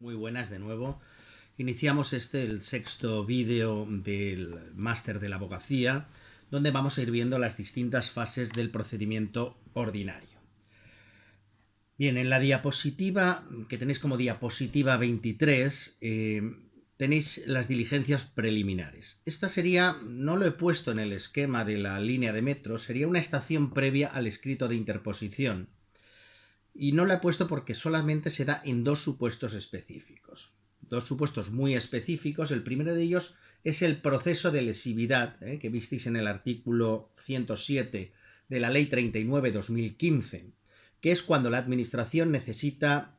Muy buenas de nuevo. Iniciamos el sexto vídeo del máster de la abogacía, donde vamos a ir viendo las distintas fases del procedimiento ordinario. Bien, en la diapositiva, que tenéis como diapositiva 23, tenéis las diligencias preliminares. Esta sería, no lo he puesto en el esquema de la línea de metro, sería una estación previa al escrito de interposición. Y no la he puesto porque solamente se da en dos supuestos específicos. Dos supuestos muy específicos. El primero de ellos es el proceso de lesividad, que visteis en el artículo 107 de la Ley 39/2015, que es cuando la Administración necesita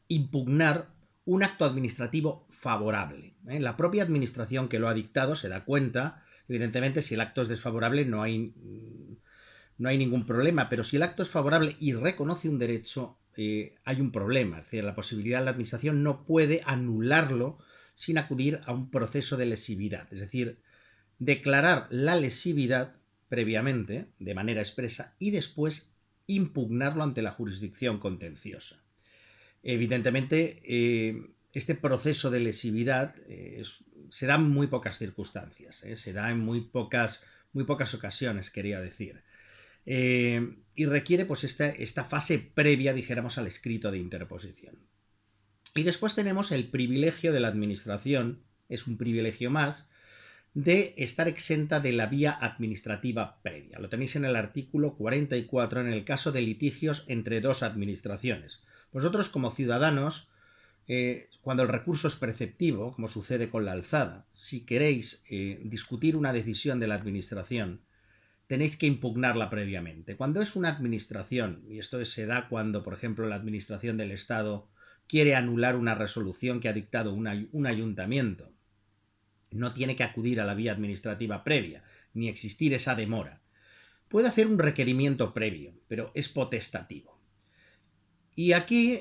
impugnar un acto administrativo favorable. La propia Administración que lo ha dictado se da cuenta, evidentemente, si el acto es desfavorable no hay ningún problema, pero si el acto es favorable y reconoce un derecho, hay un problema. Es decir, la posibilidad de la Administración no puede anularlo sin acudir a un proceso de lesividad. Es decir, declarar la lesividad previamente, de manera expresa, y después impugnarlo ante la jurisdicción contenciosa. Evidentemente, este proceso de lesividad se da en muy pocas circunstancias, se da en muy pocas ocasiones, quería decir. Y requiere pues esta fase previa, dijéramos, al escrito de interposición. Y después tenemos el privilegio de la Administración, es un privilegio más, de estar exenta de la vía administrativa previa. Lo tenéis en el artículo 44 en el caso de litigios entre dos administraciones. Vosotros, como ciudadanos, cuando el recurso es preceptivo, como sucede con la alzada, si queréis discutir una decisión de la Administración, tenéis que impugnarla previamente. Cuando es una administración, y esto se da cuando, por ejemplo, la Administración del Estado quiere anular una resolución que ha dictado un ayuntamiento, no tiene que acudir a la vía administrativa previa, ni existir esa demora. Puede hacer un requerimiento previo, pero es potestativo. Y aquí,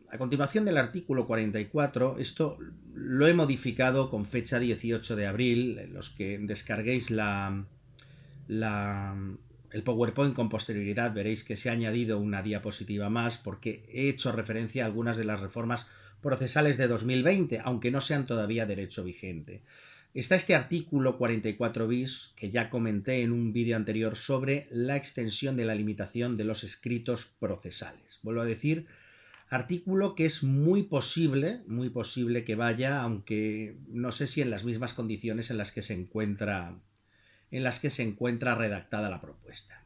a continuación del artículo 44, esto lo he modificado con fecha 18 de abril, los que descarguéis el PowerPoint con posterioridad veréis que se ha añadido una diapositiva más porque he hecho referencia a algunas de las reformas procesales de 2020, aunque no sean todavía derecho vigente. Está este artículo 44 bis que ya comenté en un vídeo anterior sobre la extensión de la limitación de los escritos procesales. Vuelvo a decir, artículo que es muy posible que vaya, aunque no sé si en las mismas condiciones en las que se encuentra redactada la propuesta.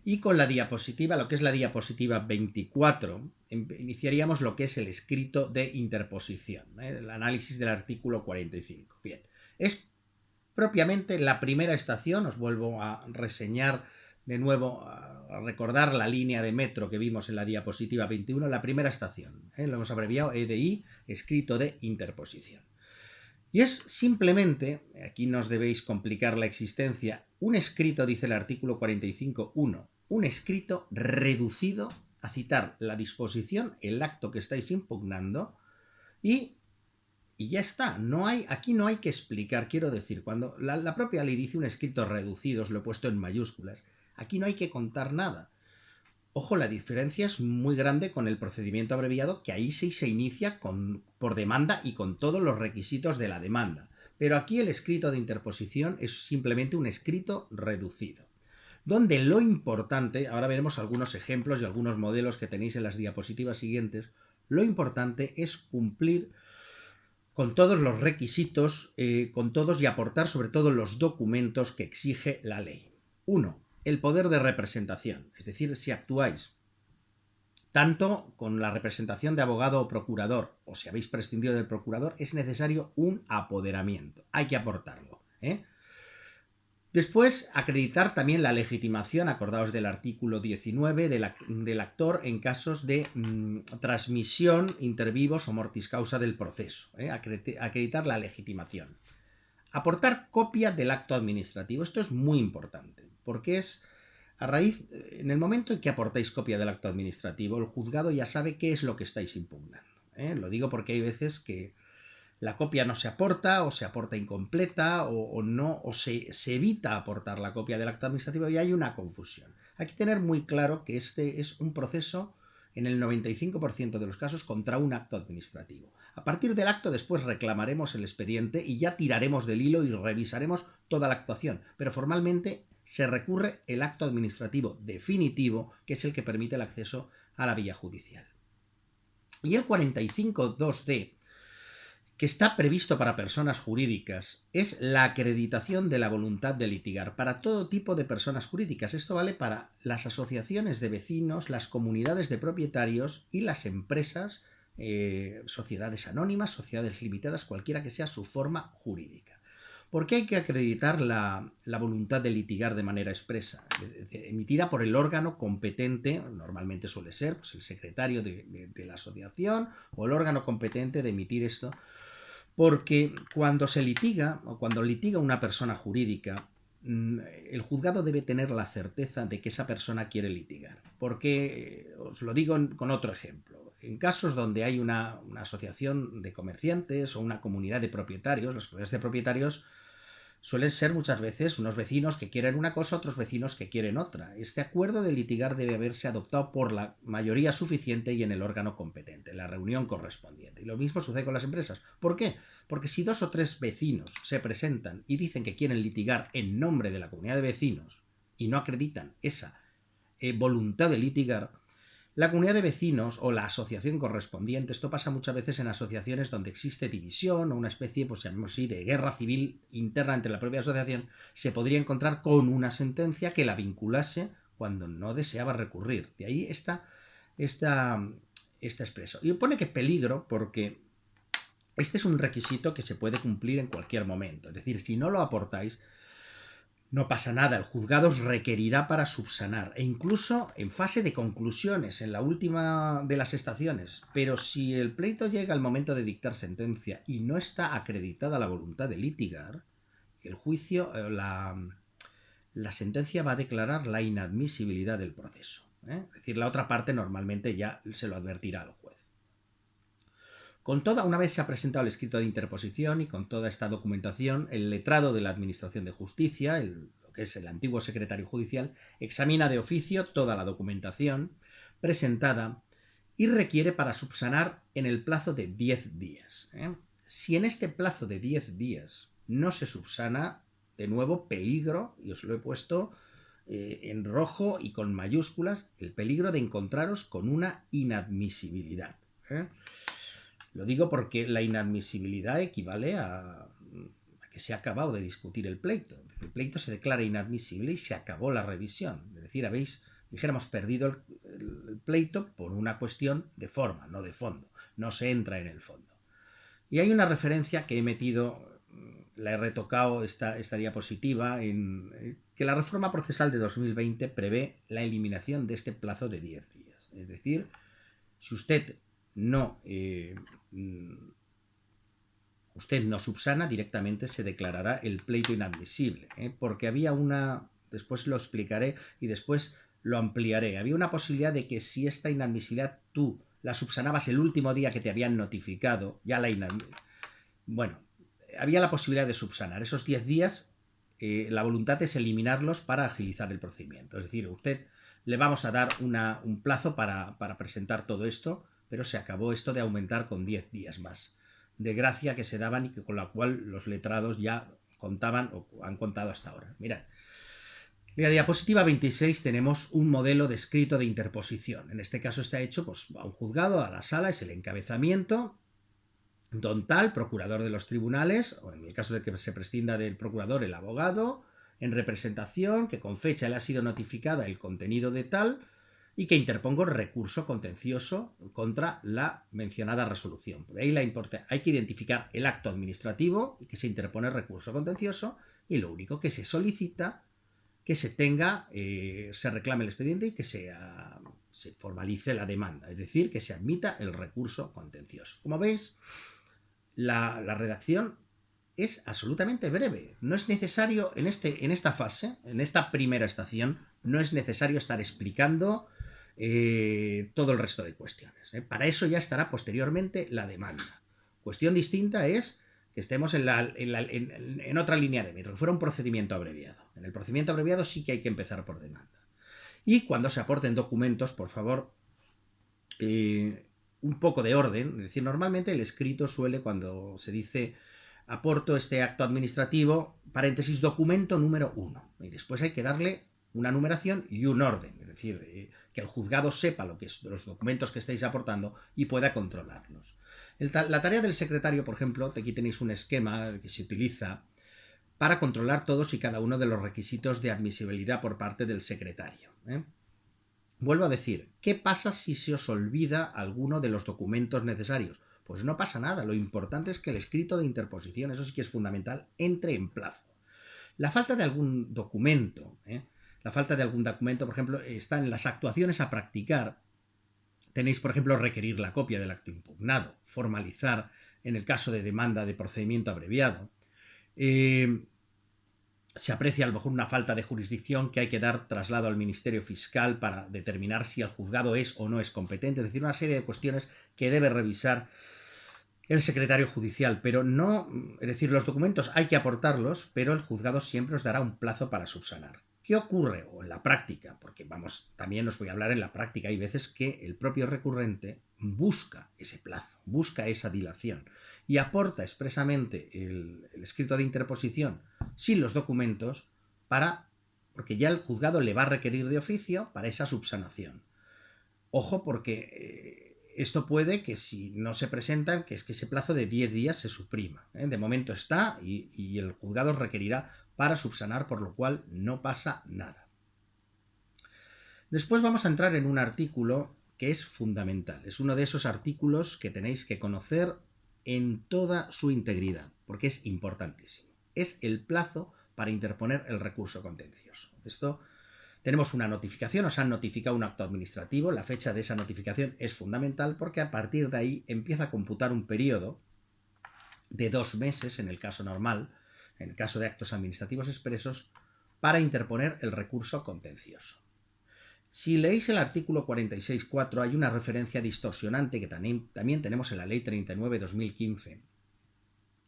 Y con la diapositiva, lo que es la diapositiva 24, iniciaríamos lo que es el escrito de interposición, el análisis del artículo 45. Bien, es propiamente la primera estación, os vuelvo a reseñar de nuevo, a recordar la línea de metro que vimos en la diapositiva 21, la primera estación, lo hemos abreviado EDI, escrito de interposición. Y es simplemente, aquí no os debéis complicar la existencia, un escrito, dice el artículo 45.1, un escrito reducido a citar la disposición, el acto que estáis impugnando, y ya está. Aquí no hay que explicar, quiero decir, cuando la propia ley dice un escrito reducido, os lo he puesto en mayúsculas, aquí no hay que contar nada. Ojo, la diferencia es muy grande con el procedimiento abreviado, que ahí sí se inicia por demanda y con todos los requisitos de la demanda. Pero aquí el escrito de interposición es simplemente un escrito reducido, donde lo importante, ahora veremos algunos ejemplos y algunos modelos que tenéis en las diapositivas siguientes, lo importante es cumplir con todos los requisitos, con todos y aportar sobre todo los documentos que exige la ley. 1. El poder de representación, es decir, si actuáis tanto con la representación de abogado o procurador, o si habéis prescindido del procurador, es necesario un apoderamiento. Hay que aportarlo. Después, acreditar también la legitimación, acordaos del artículo 19 del actor en casos de transmisión inter vivos o mortis causa del proceso. Acreditar la legitimación. Aportar copia del acto administrativo. Esto es muy importante, porque es en el momento en que aportáis copia del acto administrativo, el juzgado ya sabe qué es lo que estáis impugnando. Lo digo porque hay veces que la copia no se aporta, o se aporta incompleta, o se evita aportar la copia del acto administrativo y hay una confusión. Hay que tener muy claro que este es un proceso en el 95% de los casos contra un acto administrativo. A partir del acto después reclamaremos el expediente y ya tiraremos del hilo y revisaremos toda la actuación, pero formalmente se recurre el acto administrativo definitivo, que es el que permite el acceso a la vía judicial. Y el 45.2d, que está previsto para personas jurídicas, es la acreditación de la voluntad de litigar para todo tipo de personas jurídicas. Esto vale para las asociaciones de vecinos, las comunidades de propietarios y las empresas, sociedades anónimas, sociedades limitadas, cualquiera que sea su forma jurídica. ¿Por qué hay que acreditar la voluntad de litigar de manera expresa? Emitida por el órgano competente, normalmente suele ser pues, el secretario de la asociación o el órgano competente de emitir esto, porque cuando se litiga o cuando litiga una persona jurídica, el juzgado debe tener la certeza de que esa persona quiere litigar. Porque, os lo digo con otro ejemplo, en casos donde hay una asociación de comerciantes o una comunidad de propietarios, las comunidades de propietarios suelen ser muchas veces unos vecinos que quieren una cosa, otros vecinos que quieren otra. Este acuerdo de litigar debe haberse adoptado por la mayoría suficiente y en el órgano competente, en la reunión correspondiente. Y lo mismo sucede con las empresas. ¿Por qué? Porque si 2 o 3 vecinos se presentan y dicen que quieren litigar en nombre de la comunidad de vecinos y no acreditan esa voluntad de litigar, la comunidad de vecinos o la asociación correspondiente, esto pasa muchas veces en asociaciones donde existe división o una especie, pues llamémoslo así, de guerra civil interna entre la propia asociación, se podría encontrar con una sentencia que la vinculase cuando no deseaba recurrir. De ahí está expreso. Y pone que peligro porque este es un requisito que se puede cumplir en cualquier momento. Es decir, si no lo aportáis, no pasa nada, el juzgado os requerirá para subsanar, e incluso en fase de conclusiones, en la última de las estaciones. Pero si el pleito llega al momento de dictar sentencia y no está acreditada la voluntad de litigar, el juicio, la sentencia va a declarar la inadmisibilidad del proceso. Es decir, la otra parte normalmente ya se lo advertirá al juez. Una vez se ha presentado el escrito de interposición y con toda esta documentación, el letrado de la Administración de Justicia, lo que es el antiguo secretario judicial, examina de oficio toda la documentación presentada y requiere para subsanar en el plazo de 10 días. Si en este plazo de 10 días no se subsana, de nuevo, peligro, y os lo he puesto en rojo y con mayúsculas, el peligro de encontraros con una inadmisibilidad. Lo digo porque la inadmisibilidad equivale a que se ha acabado de discutir el pleito. El pleito se declara inadmisible y se acabó la revisión. Es decir, dijéramos, perdido el pleito por una cuestión de forma, no de fondo. No se entra en el fondo. Y hay una referencia que he metido, la he retocado esta diapositiva, en que la reforma procesal de 2020 prevé la eliminación de este plazo de 10 días. Es decir, si usted no subsana, directamente se declarará el pleito inadmisible, porque había después lo explicaré y después lo ampliaré, había una posibilidad de que si esta inadmisibilidad tú la subsanabas el último día que te habían notificado, había la posibilidad de subsanar. Esos 10 días, la voluntad es eliminarlos para agilizar el procedimiento. Es decir, a usted le vamos a dar un plazo para presentar todo esto, pero se acabó esto de aumentar con 10 días más de gracia que se daban y con la cual los letrados ya contaban o han contado hasta ahora. Mirad, en la diapositiva 26 tenemos un modelo de escrito de interposición. En este caso está hecho pues, a un juzgado, a la sala, es el encabezamiento. Don tal, procurador de los tribunales, o en el caso de que se prescinda del procurador, el abogado, en representación, que con fecha le ha sido notificada el contenido de tal, y que interpongo recurso contencioso contra la mencionada resolución. Por ahí hay que identificar el acto administrativo y que se interpone recurso contencioso, y lo único que se solicita que se reclame el expediente y que se formalice la demanda, es decir, que se admita el recurso contencioso. Como veis, la redacción es absolutamente breve. No es necesario en esta fase, en esta primera estación, no es necesario estar explicando todo el resto de cuestiones. Para eso ya estará posteriormente la demanda. Cuestión distinta es que estemos en otra línea de metro, que fuera un procedimiento abreviado. En el procedimiento abreviado sí que hay que empezar por demanda. Y cuando se aporten documentos, por favor, un poco de orden. Es decir, normalmente el escrito suele, cuando se dice aporto este acto administrativo, paréntesis, documento número 1. Y después hay que darle una numeración y un orden. Es decir, que el juzgado sepa lo que es los documentos que estáis aportando y pueda controlarlos. La tarea del secretario, por ejemplo, aquí tenéis un esquema que se utiliza para controlar todos y cada uno de los requisitos de admisibilidad por parte del secretario. Vuelvo a decir, ¿qué pasa si se os olvida alguno de los documentos necesarios? Pues no pasa nada, lo importante es que el escrito de interposición, eso sí que es fundamental, entre en plazo. La falta de algún documento, por ejemplo, está en las actuaciones a practicar. Tenéis, por ejemplo, requerir la copia del acto impugnado, formalizar en el caso de demanda de procedimiento abreviado. Se aprecia a lo mejor una falta de jurisdicción que hay que dar traslado al Ministerio Fiscal para determinar si el juzgado es o no es competente, es decir, una serie de cuestiones que debe revisar el secretario judicial, pero no, es decir, los documentos hay que aportarlos, pero el juzgado siempre os dará un plazo para subsanar. ¿Qué ocurre? O en la práctica, porque también os voy a hablar en la práctica, hay veces que el propio recurrente busca ese plazo, busca esa dilación y aporta expresamente el escrito de interposición sin los documentos porque ya el juzgado le va a requerir de oficio para esa subsanación. Ojo, porque esto puede que si no se presentan, que es que ese plazo de 10 días se suprima. De momento está y el juzgado requerirá para subsanar, por lo cual no pasa nada. Después vamos a entrar en un artículo que es fundamental. Es uno de esos artículos que tenéis que conocer en toda su integridad, porque es importantísimo. Es el plazo para interponer el recurso contencioso. Esto, tenemos una notificación, os han notificado un acto administrativo, la fecha de esa notificación es fundamental porque a partir de ahí empieza a computar un periodo de 2 meses en el caso normal, en el caso de actos administrativos expresos, para interponer el recurso contencioso. Si leéis el artículo 46.4 hay una referencia distorsionante que también tenemos en la Ley 39/2015.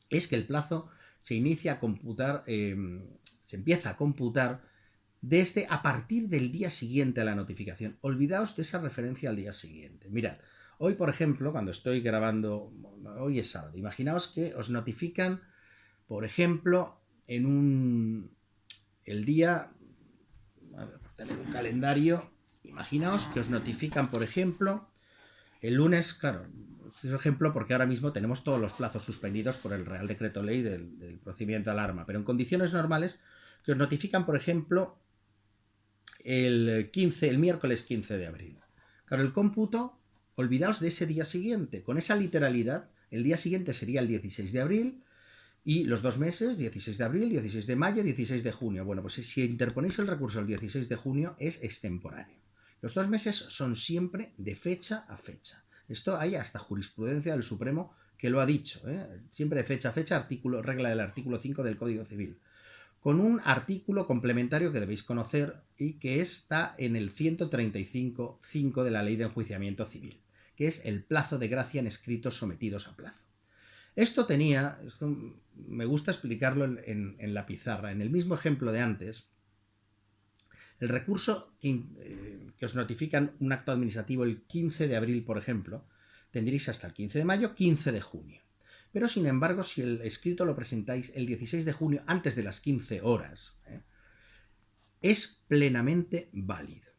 Es que el plazo se empieza a computar desde a partir del día siguiente a la notificación. Olvidaos de esa referencia al día siguiente. Mirad, hoy por ejemplo, cuando estoy grabando, hoy es sábado, imaginaos que os notifican, por ejemplo, el día, a ver, tener un calendario, imaginaos que os notifican, por ejemplo, el lunes, claro, este es un ejemplo porque ahora mismo tenemos todos los plazos suspendidos por el Real Decreto Ley del procedimiento de alarma, pero en condiciones normales que os notifican, por ejemplo, el miércoles 15 de abril. Claro, el cómputo, olvidaos de ese día siguiente. Con esa literalidad, el día siguiente sería el 16 de abril y los 2 meses, 16 de abril, 16 de mayo, 16 de junio. Bueno, pues si interponéis el recurso el 16 de junio es extemporáneo. Los 2 meses son siempre de fecha a fecha. Esto hay hasta jurisprudencia del Supremo que lo ha dicho, siempre de fecha a fecha, regla del artículo 5 del Código Civil, con un artículo complementario que debéis conocer y que está en el 135.5 de la Ley de Enjuiciamiento Civil, que es el plazo de gracia en escritos sometidos a plazo. Esto me gusta explicarlo en la pizarra. En el mismo ejemplo de antes, el recurso que os notifican un acto administrativo el 15 de abril, por ejemplo, tendréis hasta el 15 de mayo, 15 de junio. Pero, sin embargo, si el escrito lo presentáis el 16 de junio, antes de las 15 horas, es plenamente válido.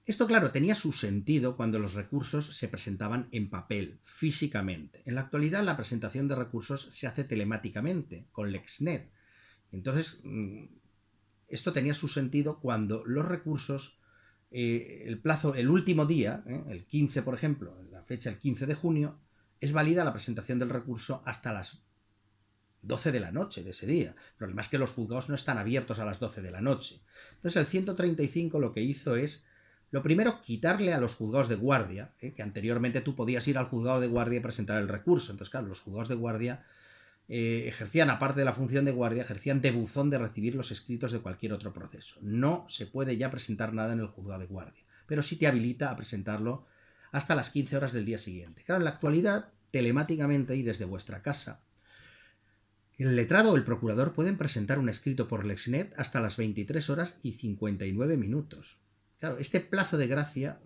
Esto, claro, tenía su sentido cuando los recursos se presentaban en papel, físicamente. En la actualidad, la presentación de recursos se hace telemáticamente, con LexNet. Entonces, esto tenía su sentido cuando los recursos, el plazo, el último día, el 15, por ejemplo, la fecha el 15 de junio, es válida la presentación del recurso hasta las 12 de la noche de ese día. El problema es que los juzgados no están abiertos a las 12 de la noche. Entonces el 135 lo que hizo es, lo primero, quitarle a los juzgados de guardia, que anteriormente tú podías ir al juzgado de guardia y presentar el recurso. Entonces, claro, los juzgados de guardia ejercían, aparte de la función de guardia, ejercían de buzón de recibir los escritos de cualquier otro proceso. No se puede ya presentar nada en el juzgado de guardia, pero sí te habilita a presentarlo hasta las 15 horas del día siguiente. Claro, en la actualidad, telemáticamente y desde vuestra casa, el letrado o el procurador pueden presentar un escrito por LexNet hasta las 23 horas y 59 minutos. Claro, este plazo de gracia,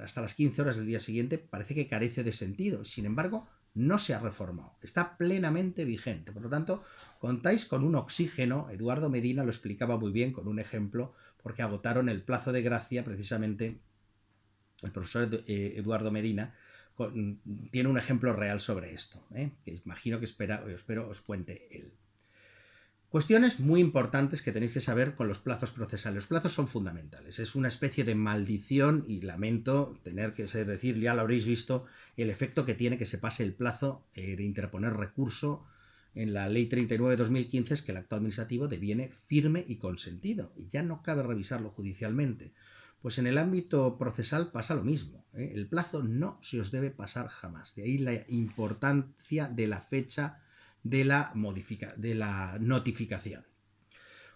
hasta las 15 horas del día siguiente, parece que carece de sentido. Sin embargo, no se ha reformado. Está plenamente vigente. Por lo tanto, contáis con un oxígeno. Eduardo Medina lo explicaba muy bien con un ejemplo, porque agotaron el plazo de gracia precisamente. El profesor Eduardo Medina tiene un ejemplo real sobre esto, que imagino que espero os cuente él. Cuestiones muy importantes que tenéis que saber con los plazos procesales. Los plazos son fundamentales. Es una especie de maldición y lamento tener que decir, ya lo habréis visto, el efecto que tiene que se pase el plazo de interponer recurso en la Ley 39/2015, es que el acto administrativo deviene firme y consentido y ya no cabe revisarlo judicialmente. Pues en el ámbito procesal pasa lo mismo. El plazo no se os debe pasar jamás. De ahí la importancia de la fecha de la notificación.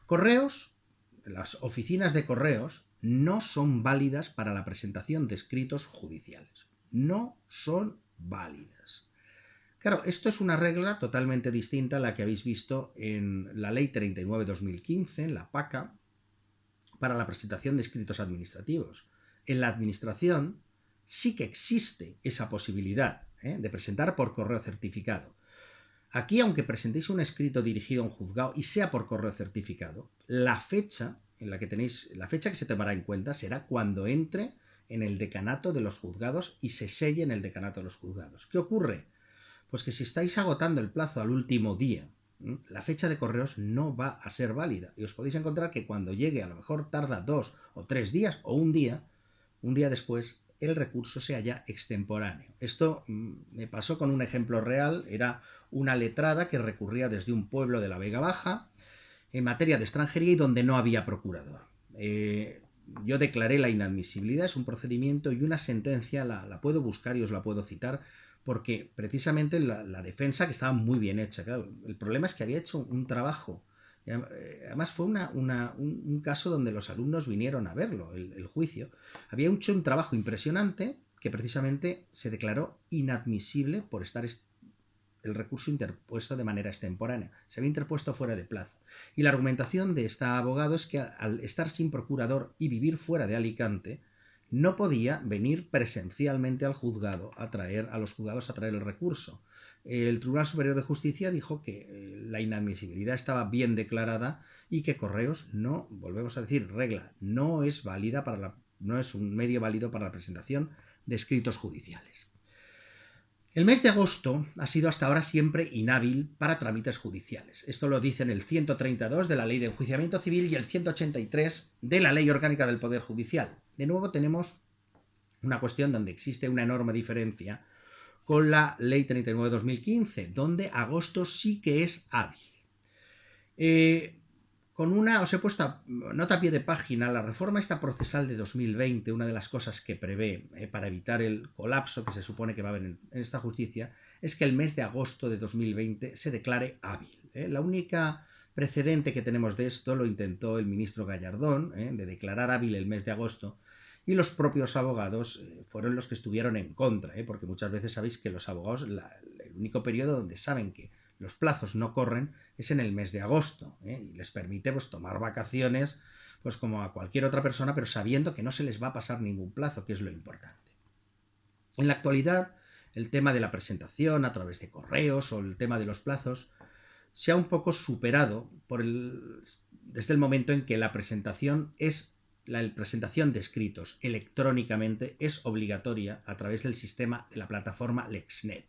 Correos, las oficinas de correos no son válidas para la presentación de escritos judiciales. No son válidas. Claro, esto es una regla totalmente distinta a la que habéis visto en la Ley 39/2015, en la PACA, para la presentación de escritos administrativos. En la administración sí que existe esa posibilidad de presentar por correo certificado. Aquí, aunque presentéis un escrito dirigido a un juzgado y sea por correo certificado, la fecha que se tomará en cuenta será cuando entre en el decanato de los juzgados y se selle en el decanato de los juzgados. ¿Qué ocurre? Pues que si estáis agotando el plazo al último día, la fecha de correos no va a ser válida y os podéis encontrar que cuando llegue, a lo mejor tarda 2 o 3 días o un día después, el recurso se halla extemporáneo. Esto me pasó con un ejemplo real. Era una letrada que recurría desde un pueblo de la Vega Baja en materia de extranjería y donde no había procurador. Yo declaré la inadmisibilidad, es un procedimiento y una sentencia, la puedo buscar y os la puedo citar, porque precisamente la defensa, que estaba muy bien hecha, claro, el problema es que había hecho un trabajo. Además fue un caso donde los alumnos vinieron a verlo, el juicio. Había hecho un trabajo impresionante que precisamente se declaró inadmisible por estar el recurso interpuesto de manera extemporánea. Se había interpuesto fuera de plazo. Y la argumentación de este abogado es que al estar sin procurador y vivir fuera de Alicante, no podía venir presencialmente al juzgado a los juzgados a traer el recurso. El Tribunal Superior de Justicia dijo que la inadmisibilidad estaba bien declarada y que correos no, volvemos a decir, regla, no es un medio válido para la presentación de escritos judiciales. El mes de agosto ha sido hasta ahora siempre inhábil para trámites judiciales. Esto lo dicen el 132 de la Ley de Enjuiciamiento Civil y el 183 de la Ley Orgánica del Poder Judicial. De nuevo tenemos una cuestión donde existe una enorme diferencia con la Ley 39/2015, donde agosto sí que es hábil. Os he puesto nota a pie de página, la reforma esta procesal de 2020, una de las cosas que prevé para evitar el colapso que se supone que va a haber en esta justicia, es que el mes de agosto de 2020 se declare hábil. La única precedente que tenemos de esto lo intentó el ministro Gallardón, de declarar hábil el mes de agosto, y los propios abogados fueron los que estuvieron en contra, porque muchas veces sabéis que los abogados, el único periodo donde saben que los plazos no corren es en el mes de agosto, y les permite tomar vacaciones como a cualquier otra persona, pero sabiendo que no se les va a pasar ningún plazo, que es lo importante. En la actualidad, el tema de la presentación a través de correos o el tema de los plazos se ha un poco superado desde el momento en que la presentación de escritos electrónicamente es obligatoria a través del sistema de la plataforma LexNet.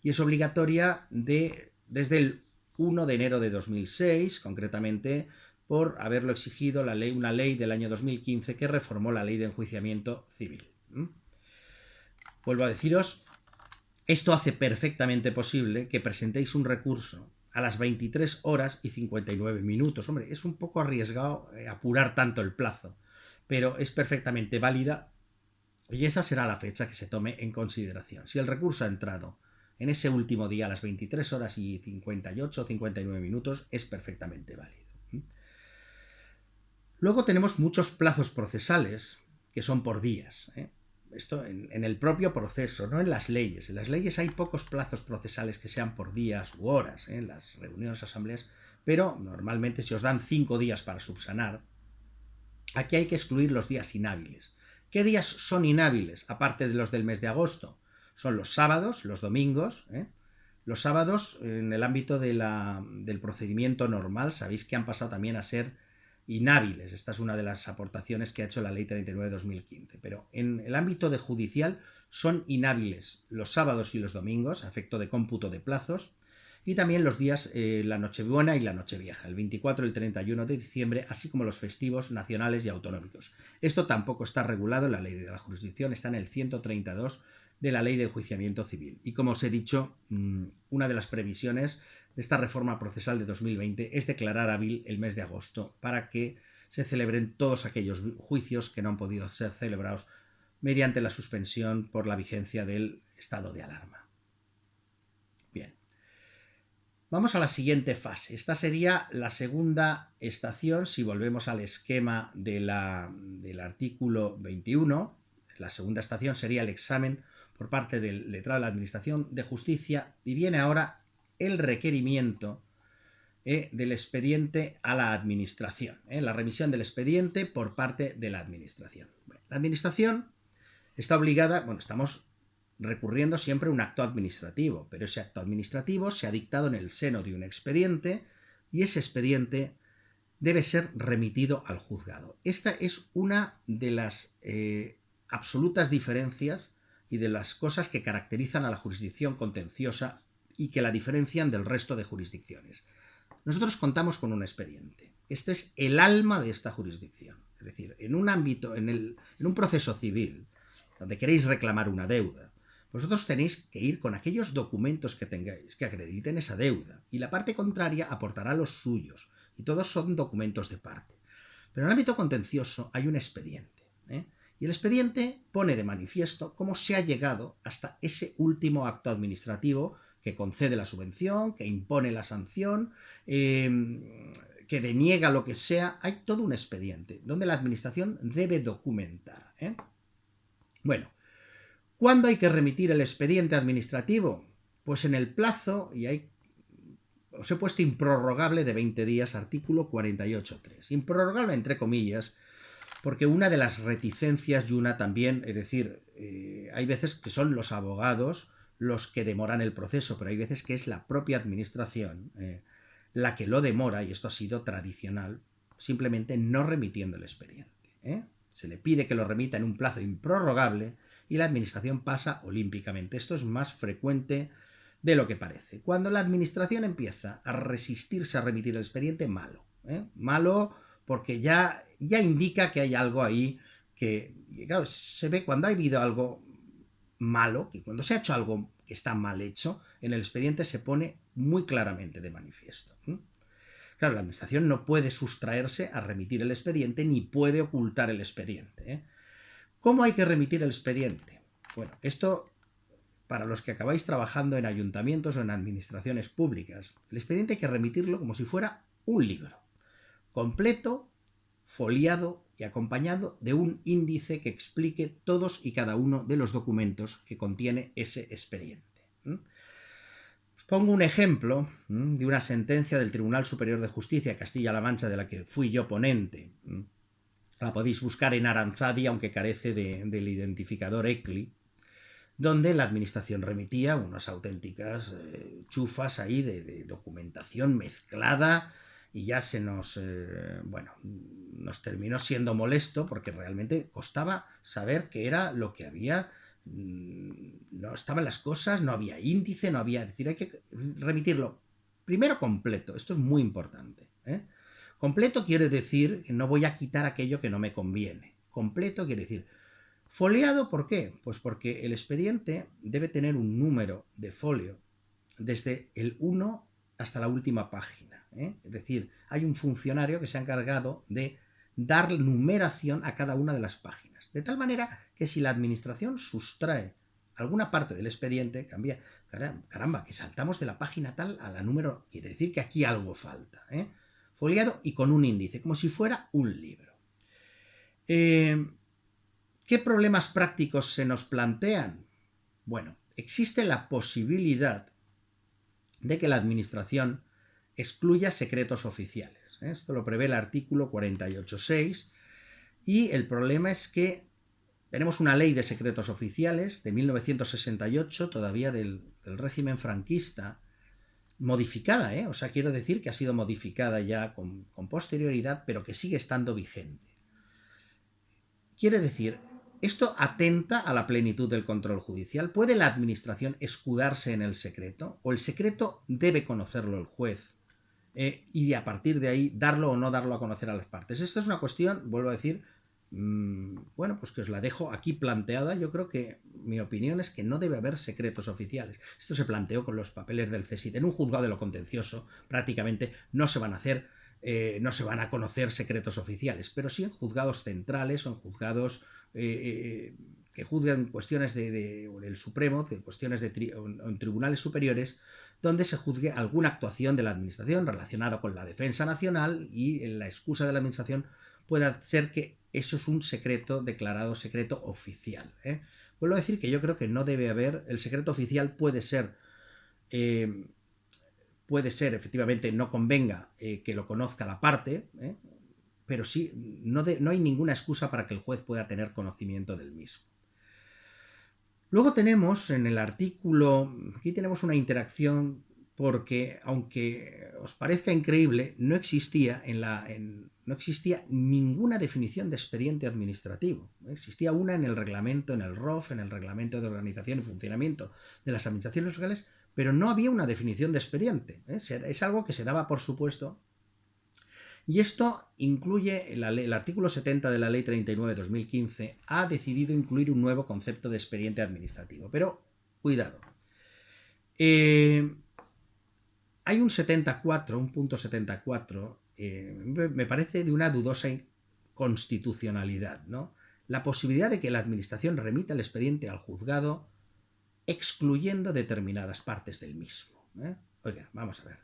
Y es obligatoria desde el 1 de enero de 2006, concretamente por haberlo exigido una ley del año 2015 que reformó la Ley de Enjuiciamiento Civil. Vuelvo a deciros, esto hace perfectamente posible que presentéis un recurso a las 23 horas y 59 minutos. Hombre, es un poco arriesgado apurar tanto el plazo, pero es perfectamente válida y esa será la fecha que se tome en consideración. Si el recurso ha entrado en ese último día a las 23 horas y 58 o 59 minutos, es perfectamente válido. Luego tenemos muchos plazos procesales que son por días. Esto en el propio proceso, no en las leyes. En las leyes hay pocos plazos procesales que sean por días u horas, en las reuniones, asambleas, pero normalmente si os dan 5 días para subsanar, Aquí hay que excluir los días inhábiles. ¿Qué días son inhábiles, aparte de los del mes de agosto? Son los sábados, los domingos. Los sábados, en el ámbito del procedimiento normal, sabéis que han pasado también a ser inhábiles. Esta es una de las aportaciones que ha hecho la Ley 39/2015. Pero en el ámbito de judicial son inhábiles los sábados y los domingos, a efecto de cómputo de plazos, y también los días la Nochebuena y la Nochevieja, el 24 y el 31 de diciembre, así como los festivos nacionales y autonómicos. Esto tampoco está regulado en la Ley de la Jurisdicción, está en el 132 de la Ley de Enjuiciamiento Civil. Y como os he dicho, una de las previsiones de esta reforma procesal de 2020 es declarar hábil el mes de agosto para que se celebren todos aquellos juicios que no han podido ser celebrados mediante la suspensión por la vigencia del estado de alarma. Bien. Vamos a la siguiente fase. Esta sería la segunda estación. Si volvemos al esquema del artículo 21, la segunda estación sería el examen por parte del letrado de la Administración de Justicia, y viene ahora el requerimiento del expediente a la Administración, la remisión del expediente por parte de la Administración. Bueno, la Administración está obligada, bueno, estamos recurriendo siempre a un acto administrativo, pero ese acto administrativo se ha dictado en el seno de un expediente y ese expediente debe ser remitido al juzgado. Esta es una de las absolutas diferencias y de las cosas que caracterizan a la jurisdicción contenciosa y que la diferencian del resto de jurisdicciones. Nosotros contamos con un expediente. Este es el alma de esta jurisdicción. Es decir, en un ámbito, en un proceso civil, donde queréis reclamar una deuda, vosotros tenéis que ir con aquellos documentos que tengáis que acrediten esa deuda, y la parte contraria aportará los suyos, y todos son documentos de parte. Pero en el ámbito contencioso hay un expediente, y el expediente pone de manifiesto cómo se ha llegado hasta ese último acto administrativo que concede la subvención, que impone la sanción, que deniega lo que sea. Hay todo un expediente donde la Administración debe documentar. Bueno, ¿cuándo hay que remitir el expediente administrativo? Pues en el plazo, y os he puesto improrrogable de 20 días, artículo 48.3. Improrrogable entre comillas, porque una de las reticencias y una también, es decir, hay veces que son los abogados los que demoran el proceso, pero hay veces que es la propia Administración la que lo demora, y esto ha sido tradicional, simplemente no remitiendo el expediente. Se le pide que lo remita en un plazo improrrogable y la Administración pasa olímpicamente. Esto es más frecuente de lo que parece. Cuando la Administración empieza a resistirse a remitir el expediente, malo. Malo porque ya indica que hay algo ahí que, claro, se ve cuando ha habido algo malo, que cuando se ha hecho algo que está mal hecho, en el expediente se pone muy claramente de manifiesto. Claro, la Administración no puede sustraerse a remitir el expediente ni puede ocultar el expediente. ¿Cómo hay que remitir el expediente? Bueno, esto para los que acabáis trabajando en ayuntamientos o en administraciones públicas, el expediente hay que remitirlo como si fuera un libro, completo, foliado y acompañado de un índice que explique todos y cada uno de los documentos que contiene ese expediente. Os pongo un ejemplo de una sentencia del Tribunal Superior de Justicia de Castilla-La Mancha, de la que fui yo ponente. La podéis buscar en Aranzadi, aunque carece del identificador ECLI, donde la Administración remitía unas auténticas chufas ahí de documentación mezclada, y ya nos terminó siendo molesto porque realmente costaba saber qué era lo que había. No estaban las cosas, no había índice, no había... Es decir, hay que remitirlo primero completo. Esto es muy importante. Completo quiere decir que no voy a quitar aquello que no me conviene. Completo quiere decir... Foliado, ¿por qué? Pues porque el expediente debe tener un número de folio desde el 1 hasta la última página. Es decir, hay un funcionario que se ha encargado de dar numeración a cada una de las páginas. De tal manera que si la Administración sustrae alguna parte del expediente, cambia, caramba, que saltamos de la página tal a la número, quiere decir que aquí algo falta. Foliado y con un índice, como si fuera un libro. ¿Qué problemas prácticos se nos plantean? Bueno, existe la posibilidad de que la Administración excluya secretos oficiales. Esto lo prevé el artículo 48.6 Y el problema es que tenemos una ley de secretos oficiales de 1968, todavía del régimen franquista, modificada, ¿eh? O sea, quiero decir que ha sido modificada ya con posterioridad, pero que sigue estando vigente. Quiere decir, esto atenta a la plenitud del control judicial. ¿Puede la administración escudarse en el secreto? ¿O el secreto debe conocerlo el juez? Y a partir de ahí darlo o no darlo a conocer a las partes. Esta es una cuestión, vuelvo a decir, bueno, pues que os la dejo aquí planteada. Yo creo que mi opinión es que no debe haber secretos oficiales. Esto se planteó con los papeles del CSIC. En un juzgado de lo contencioso prácticamente no se van a hacer, no se van a conocer secretos oficiales, pero sí en juzgados centrales o en juzgados que juzgan cuestiones del Supremo, cuestiones en tribunales superiores, donde se juzgue alguna actuación de la administración relacionada con la defensa nacional y la excusa de la administración pueda ser que eso es un secreto declarado secreto oficial. Vuelvo a decir que yo creo que no debe haber, el secreto oficial puede ser efectivamente no convenga que lo conozca la parte, pero sí, no hay ninguna excusa para que el juez pueda tener conocimiento del mismo. Luego tenemos en el artículo, aquí tenemos una interacción porque, aunque os parezca increíble, no existía no existía ninguna definición de expediente administrativo. Existía una en el reglamento, en el ROF, en el Reglamento de Organización y Funcionamiento de las Administraciones Locales, pero no había una definición de expediente. Es algo que se daba por supuesto. Y esto incluye, el artículo 70 de la Ley 39/2015 ha decidido incluir un nuevo concepto de expediente administrativo. Pero, cuidado. Hay un punto 74, me parece de una dudosa constitucionalidad, ¿no? La posibilidad de que la administración remita el expediente al juzgado excluyendo determinadas partes del mismo. Oiga, vamos a ver.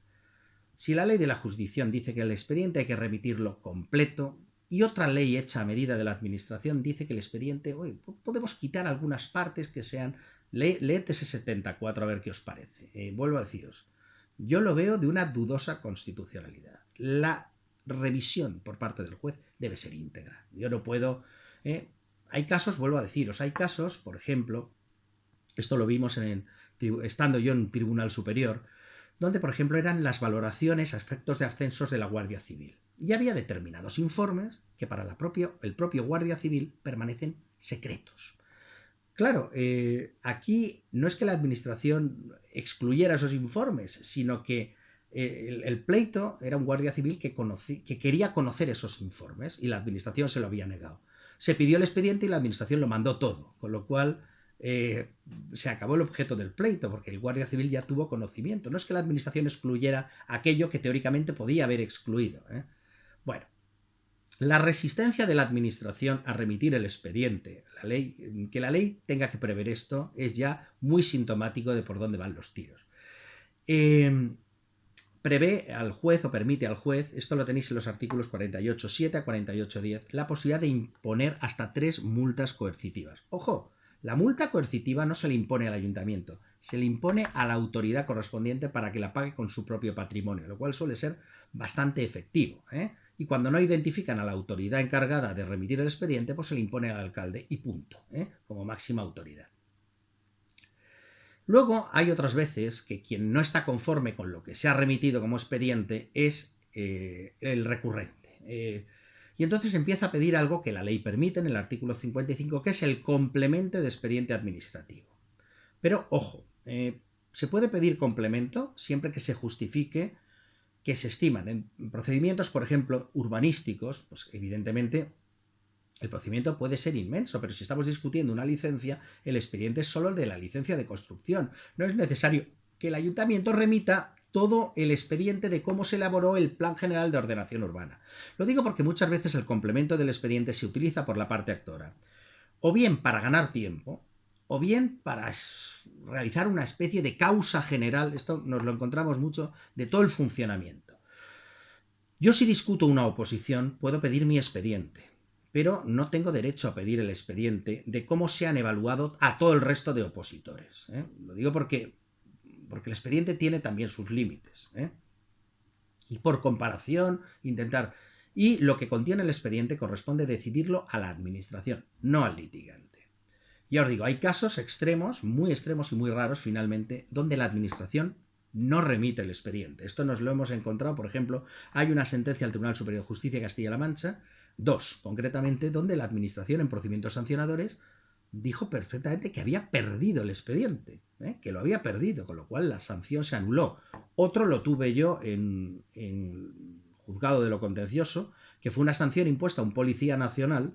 Si la ley de la jurisdicción dice que el expediente hay que remitirlo completo y otra ley hecha a medida de la administración dice que el expediente, podemos quitar algunas partes que sean... Leed ese 74 a ver qué os parece. Vuelvo a deciros, yo lo veo de una dudosa constitucionalidad. La revisión por parte del juez debe ser íntegra. Yo no puedo... Hay casos, vuelvo a deciros, hay casos, por ejemplo, esto lo vimos estando yo en un tribunal superior, donde, por ejemplo, eran las valoraciones a efectos de ascensos de la Guardia Civil. Y había determinados informes que para el propio Guardia Civil permanecen secretos. Claro, aquí no es que la administración excluyera esos informes, sino que el pleito era un Guardia Civil que quería conocer esos informes y la administración se lo había negado. Se pidió el expediente y la administración lo mandó todo, con lo cual... se acabó el objeto del pleito porque el Guardia Civil ya tuvo conocimiento. No es que la administración excluyera aquello que teóricamente podía haber excluido. Bueno, la resistencia de la administración a remitir el expediente, que la ley tenga que prever esto, es ya muy sintomático de por dónde van los tiros. Prevé al juez o permite al juez, esto lo tenéis en los artículos 48.7 a 48.10, la posibilidad de imponer hasta 3 multas coercitivas. ¡Ojo! La multa coercitiva no se le impone al ayuntamiento, se le impone a la autoridad correspondiente para que la pague con su propio patrimonio, lo cual suele ser bastante efectivo. Y cuando no identifican a la autoridad encargada de remitir el expediente, pues se le impone al alcalde y punto, como máxima autoridad. Luego hay otras veces que quien no está conforme con lo que se ha remitido como expediente es el recurrente. Y entonces empieza a pedir algo que la ley permite en el artículo 55, que es el complemento de expediente administrativo. Pero, ojo, se puede pedir complemento siempre que se justifique que se estiman en procedimientos, por ejemplo, urbanísticos, pues evidentemente el procedimiento puede ser inmenso, pero si estamos discutiendo una licencia, el expediente es solo el de la licencia de construcción. No es necesario que el ayuntamiento remita todo el expediente de cómo se elaboró el Plan General de Ordenación Urbana. Lo digo porque muchas veces el complemento del expediente se utiliza por la parte actora, o bien para ganar tiempo, o bien para realizar una especie de causa general, esto nos lo encontramos mucho, de todo el funcionamiento. Yo, si discuto una oposición, puedo pedir mi expediente, pero no tengo derecho a pedir el expediente de cómo se han evaluado a todo el resto de opositores. Lo digo porque el expediente tiene también sus límites. Y por comparación, intentar... y lo que contiene el expediente corresponde decidirlo a la administración, no al litigante. Ya os digo, hay casos extremos y muy raros finalmente, donde la administración no remite el expediente. Esto nos lo hemos encontrado, por ejemplo, hay una sentencia del Tribunal Superior de Justicia de Castilla-La Mancha, dos concretamente, donde la administración en procedimientos sancionadores dijo perfectamente que había perdido el expediente, que lo había perdido, con lo cual la sanción se anuló. Otro lo tuve yo en juzgado de lo contencioso, que fue una sanción impuesta a un policía nacional,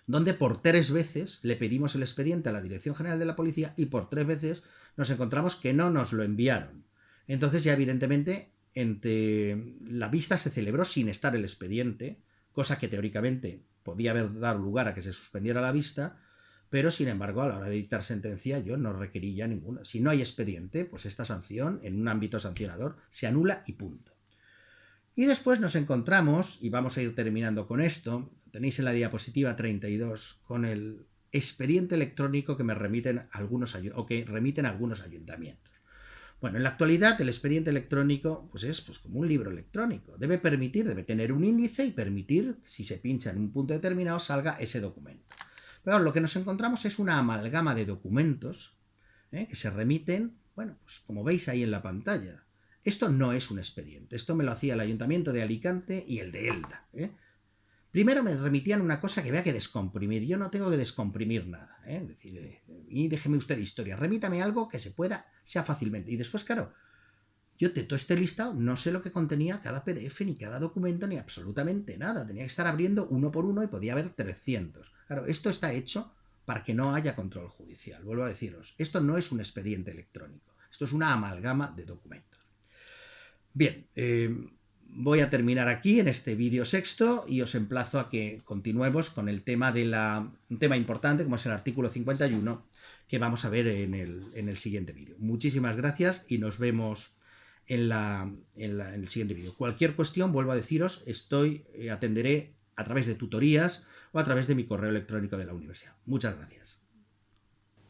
donde por 3 veces le pedimos el expediente a la Dirección General de la Policía y por 3 veces nos encontramos que no nos lo enviaron. Entonces ya evidentemente la vista se celebró sin estar el expediente, cosa que teóricamente podía haber dado lugar a que se suspendiera la vista, pero sin embargo a la hora de dictar sentencia yo no requerí ya ninguna. Si no hay expediente, pues esta sanción en un ámbito sancionador se anula y punto. Y después nos encontramos, y vamos a ir terminando con esto, tenéis en la diapositiva 32, con el expediente electrónico que me remiten algunos ayuntamientos. Bueno, en la actualidad el expediente electrónico pues es como un libro electrónico. Debe tener un índice y permitir, si se pincha en un punto determinado, salga ese documento. Pero lo que nos encontramos es una amalgama de documentos que se remiten, bueno, pues como veis ahí en la pantalla. Esto no es un expediente, esto me lo hacía el Ayuntamiento de Alicante y el de Elda. Primero me remitían una cosa que había que descomprimir, yo no tengo que descomprimir nada. Es decir, y déjeme usted de historia, remítame algo que sea fácilmente. Y después, claro, yo de todo este listado no sé lo que contenía cada PDF, ni cada documento, ni absolutamente nada. Tenía que estar abriendo uno por uno y podía haber 300. Claro, esto está hecho para que no haya control judicial. Vuelvo a deciros, esto no es un expediente electrónico, esto es una amalgama de documentos. Bien, voy a terminar aquí en este vídeo sexto y os emplazo a que continuemos con el tema un tema importante como es el artículo 51 que vamos a ver en el siguiente vídeo. Muchísimas gracias y nos vemos en el siguiente vídeo. Cualquier cuestión, vuelvo a deciros, atenderé a través de tutorías o a través de mi correo electrónico de la universidad. Muchas gracias.